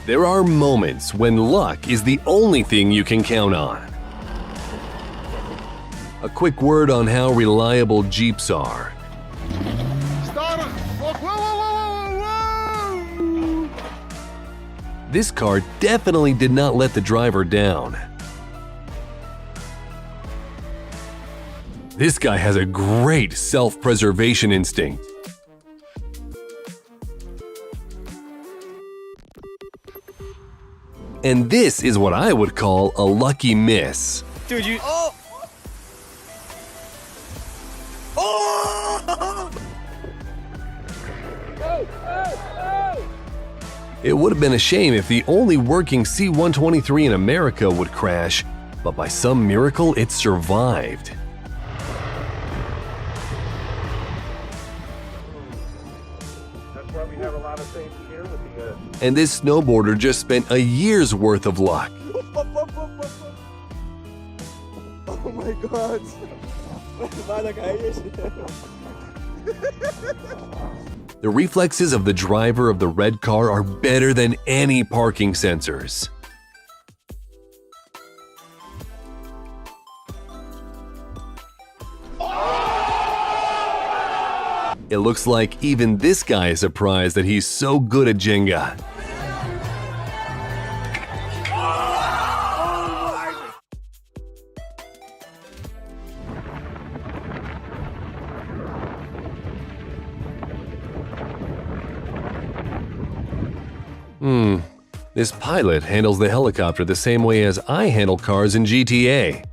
There are moments when luck is the only thing you can count on. A quick word on how reliable Jeeps are. This car definitely did not let the driver down. This guy has a great self-preservation instinct. And this is what I would call a lucky miss. Dude, you... Oh! Oh! It would have been a shame if the only working C-123 in America would crash, but by some miracle it survived. That's why we have a lot of things here with the And this snowboarder just spent a year's worth of luck. Oh my God. The reflexes of the driver of the red car are better than any parking sensors. It looks like even this guy is surprised that he's so good at Jenga. This pilot handles the helicopter the same way as I handle cars in GTA.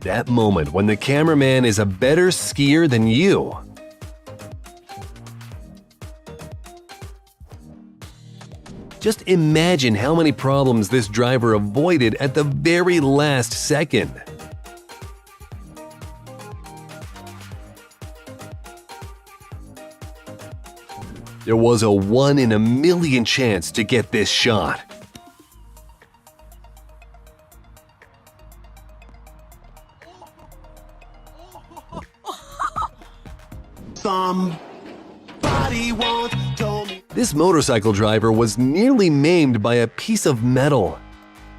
That moment when the cameraman is a better skier than you. Just imagine how many problems this driver avoided at the very last second. There was a 1 in a million chance to get this shot. Somebody once told me. This motorcycle driver was nearly maimed by a piece of metal.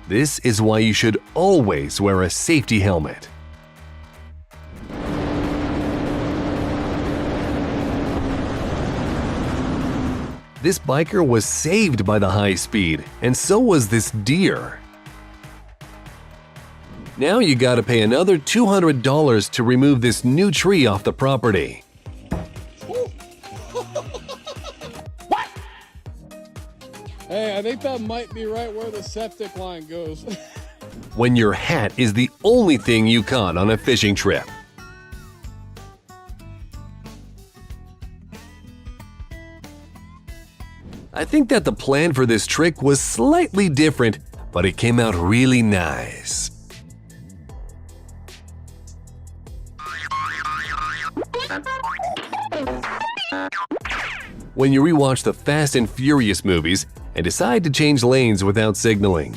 This is why you should always wear a safety helmet. This biker was saved by the high speed, and so was this deer. Now you gotta pay another $200 to remove this new tree off the property. What? Hey, I think that might be right where the septic line goes. When your hat is the only thing you caught on a fishing trip. I think that the plan for this trick was slightly different, but it came out really nice. When you rewatch the Fast and Furious movies and decide to change lanes without signaling.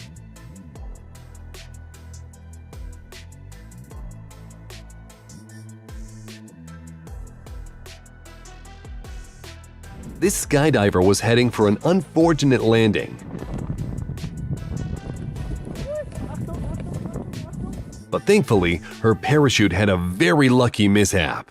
This skydiver was heading for an unfortunate landing. But thankfully, her parachute had a very lucky mishap.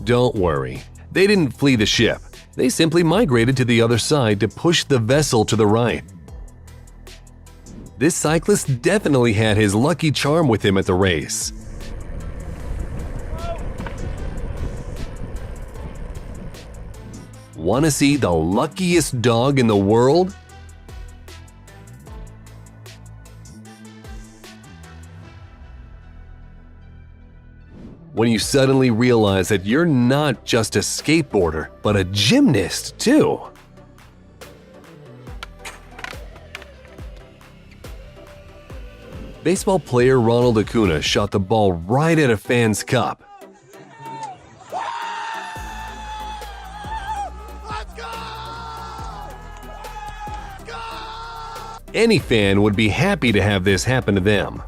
Don't worry, they didn't flee the ship. They simply migrated to the other side to push the vessel to the right. This cyclist definitely had his lucky charm with him at the race. Want to see the luckiest dog in the world? When you suddenly realize that you're not just a skateboarder, but a gymnast too. Baseball player Ronald Acuna shot the ball right at a fan's cup. Any fan would be happy to have this happen to them.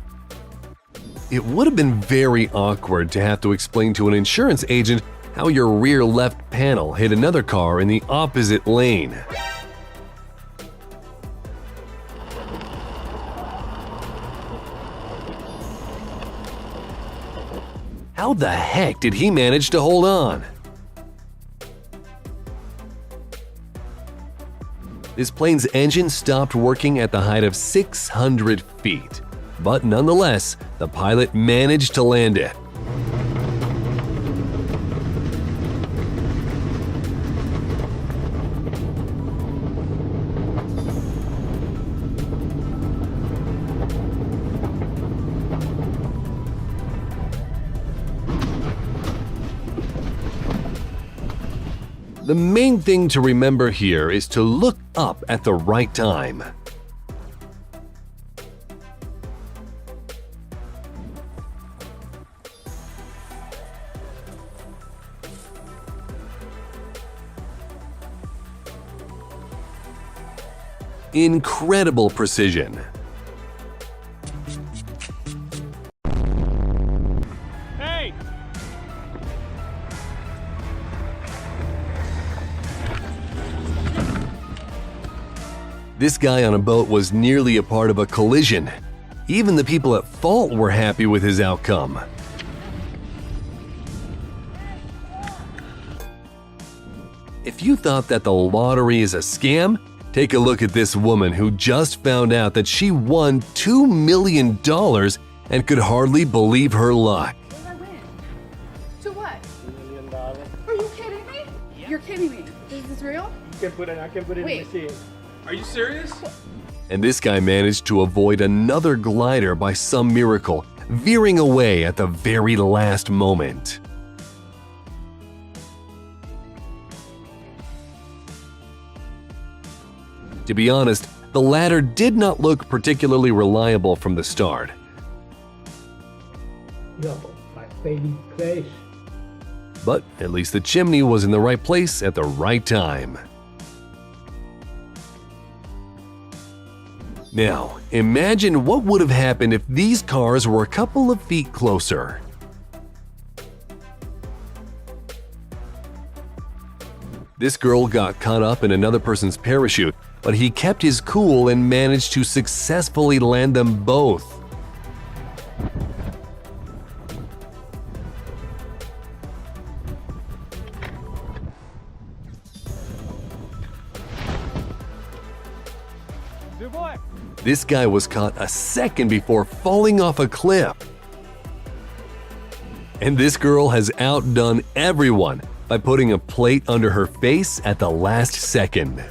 It would have been very awkward to have to explain to an insurance agent how your rear left panel hit another car in the opposite lane. How the heck did he manage to hold on? This plane's engine stopped working at the height of 600 feet, but nonetheless, the pilot managed to land it. The main thing to remember here is to look up at the right time. Incredible precision. Hey! This guy on a boat was nearly a part of a collision. Even the people at fault were happy with his outcome. If you thought that the lottery is a scam, take a look at this woman who just found out that she won $2 million and could hardly believe her luck. What did I win? To what? $2 million. Are you kidding me? You're kidding me. Is this real? I can put it in Wait. the machine. Are you serious? And this guy managed to avoid another glider by some miracle, veering away at the very last moment. To be honest, the ladder did not look particularly reliable from the start. No, my baby place. But at least the chimney was in the right place at the right time. Now, imagine what would have happened if these cars were a couple of feet closer. This girl got caught up in another person's parachute, but he kept his cool and managed to successfully land them both. This guy was caught a second before falling off a cliff. And this girl has outdone everyone by putting a plate under her face at the last second.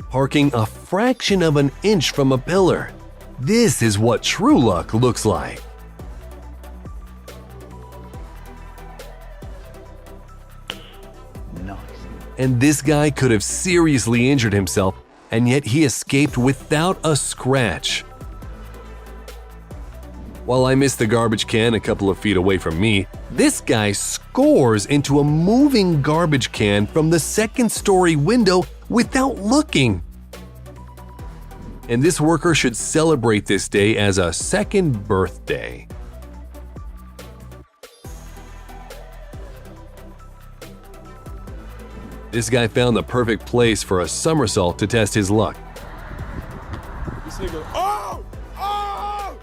Parking a fraction of an inch from a pillar. This is what true luck looks like. And this guy could have seriously injured himself, and yet he escaped without a scratch. While I missed the garbage can a couple of feet away from me, this guy scores into a moving garbage can from the second-story window without looking. And this worker should celebrate this day as a second birthday. This guy found the perfect place for a somersault to test his luck. This nigga, oh! Oh!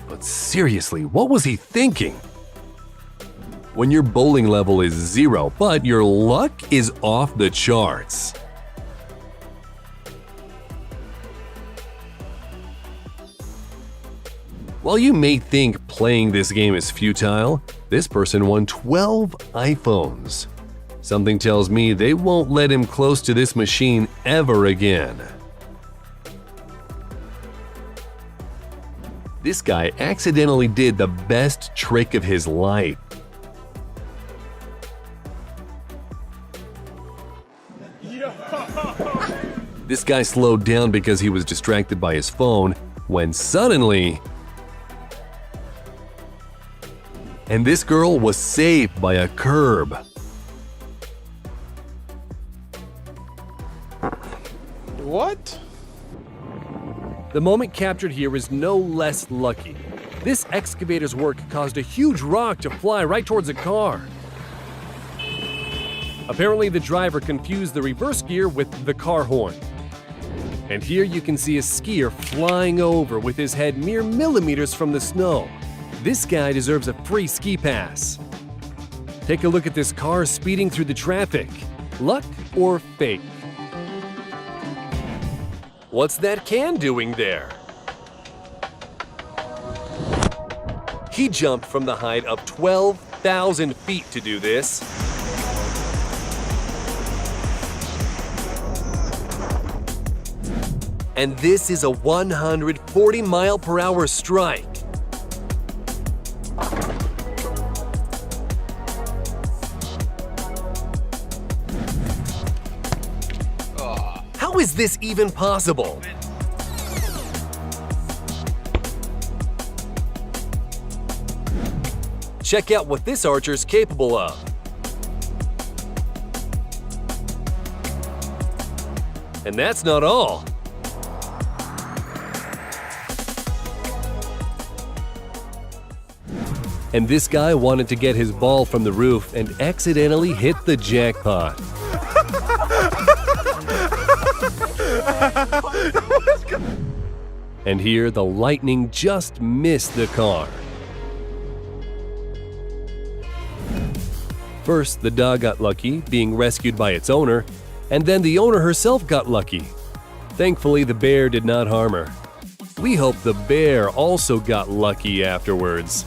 But seriously, what was he thinking? When your bowling level is 0, but your luck is off the charts. While you may think playing this game is futile, this person won 12 iPhones. Something tells me they won't let him close to this machine ever again. This guy accidentally did the best trick of his life. This guy slowed down because he was distracted by his phone, when suddenly... And this girl was saved by a curb. What? The moment captured here is no less lucky. This excavator's work caused a huge rock to fly right towards the car. Apparently, the driver confused the reverse gear with the car horn. And here you can see a skier flying over with his head mere millimeters from the snow. This guy deserves a free ski pass. Take a look at this car speeding through the traffic. Luck or fate? What's that can doing there? He jumped from the height of 12,000 feet to do this. And this is a 140-mile-per-hour strike. How is this even possible? Check out what this archer's capable of. And that's not all. And this guy wanted to get his ball from the roof and accidentally hit the jackpot. And here, the lightning just missed the car. First, the dog got lucky, being rescued by its owner, and then the owner herself got lucky. Thankfully, the bear did not harm her. We hope the bear also got lucky afterwards.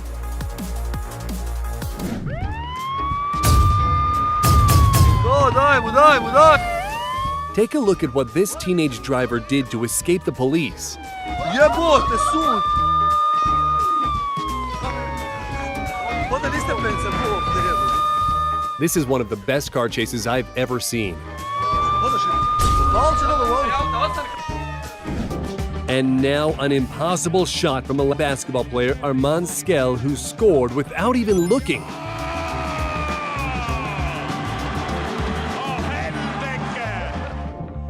Take a look at what this teenage driver did to escape the police. This is one of the best car chases I've ever seen. And now an impossible shot from a basketball player, Armand Skell, who scored without even looking.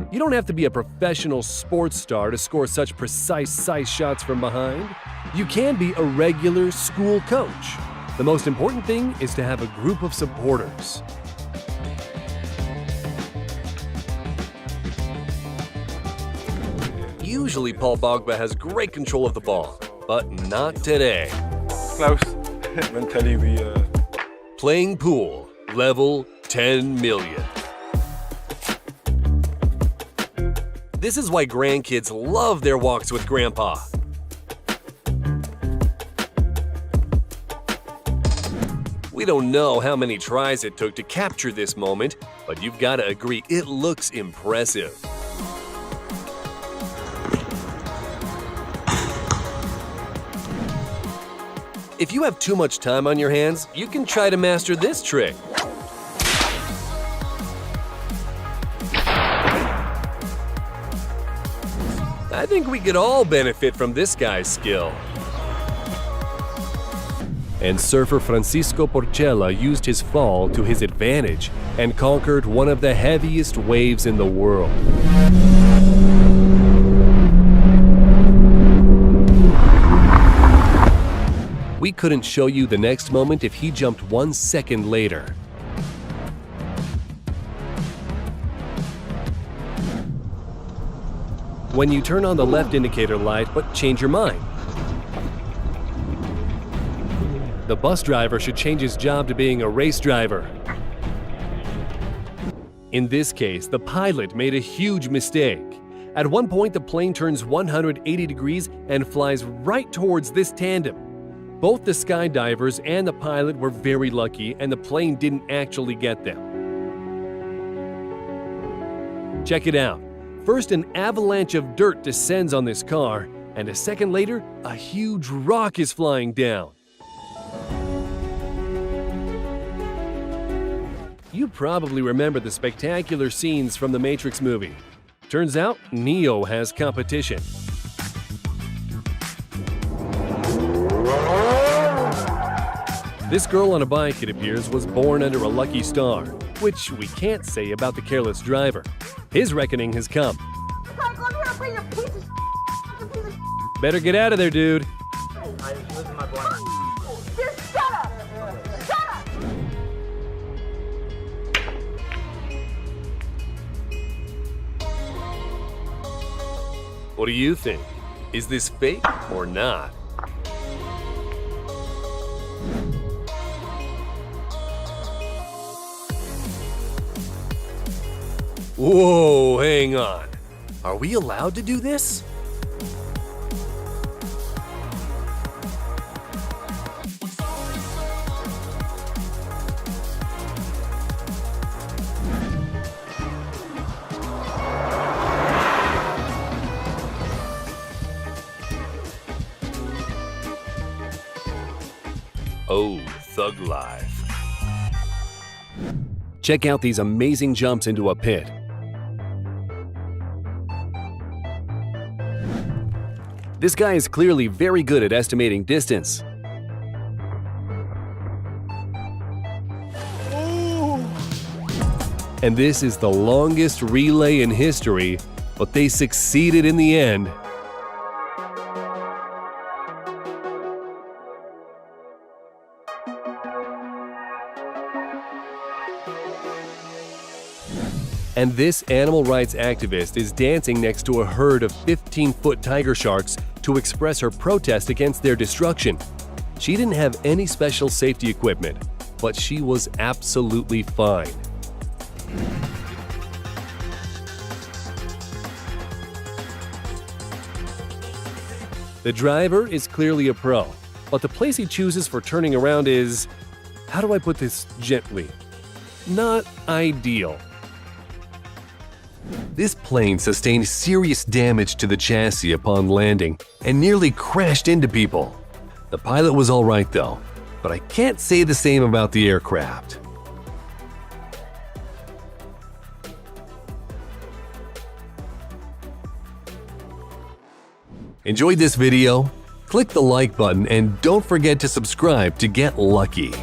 You don't have to be a professional sports star to score such precise shots from behind. You can be a regular school coach. The most important thing is to have a group of supporters. Usually Paul Pogba has great control of the ball, but not today. Klaus, mentally we... Playing pool, level 10 million. This is why grandkids love their walks with Grandpa. We don't know how many tries it took to capture this moment, but you've got to agree it looks impressive. If you have too much time on your hands, you can try to master this trick. I think we could all benefit from this guy's skill. And surfer Francisco Porchela used his fall to his advantage and conquered one of the heaviest waves in the world. We couldn't show you the next moment if he jumped 1 second later. When you turn on the left indicator light but change your mind. The bus driver should change his job to being a race driver. In this case, the pilot made a huge mistake. At one point, the plane turns 180 degrees and flies right towards this tandem. Both the skydivers and the pilot were very lucky, and the plane didn't actually get them. Check it out. First, an avalanche of dirt descends on this car, and a second later, a huge rock is flying down. You probably remember the spectacular scenes from the Matrix movie. Turns out, Neo has competition. This girl on a bike, it appears, was born under a lucky star, which we can't say about the careless driver. His reckoning has come. Better get out of there, dude. What do you think? Is this fake or not? Whoa, hang on. Are we allowed to do this? Oh, thug life. Check out these amazing jumps into a pit. This guy is clearly very good at estimating distance. And this is the longest relay in history, but they succeeded in the end. And this animal rights activist is dancing next to a herd of 15-foot tiger sharks to express her protest against their destruction. She didn't have any special safety equipment, but she was absolutely fine. The driver is clearly a pro, but the place he chooses for turning around is, how do I put this gently, not ideal. This plane sustained serious damage to the chassis upon landing and nearly crashed into people. The pilot was all right though, but I can't say the same about the aircraft. Enjoyed this video? Click the like button and don't forget to subscribe to get lucky.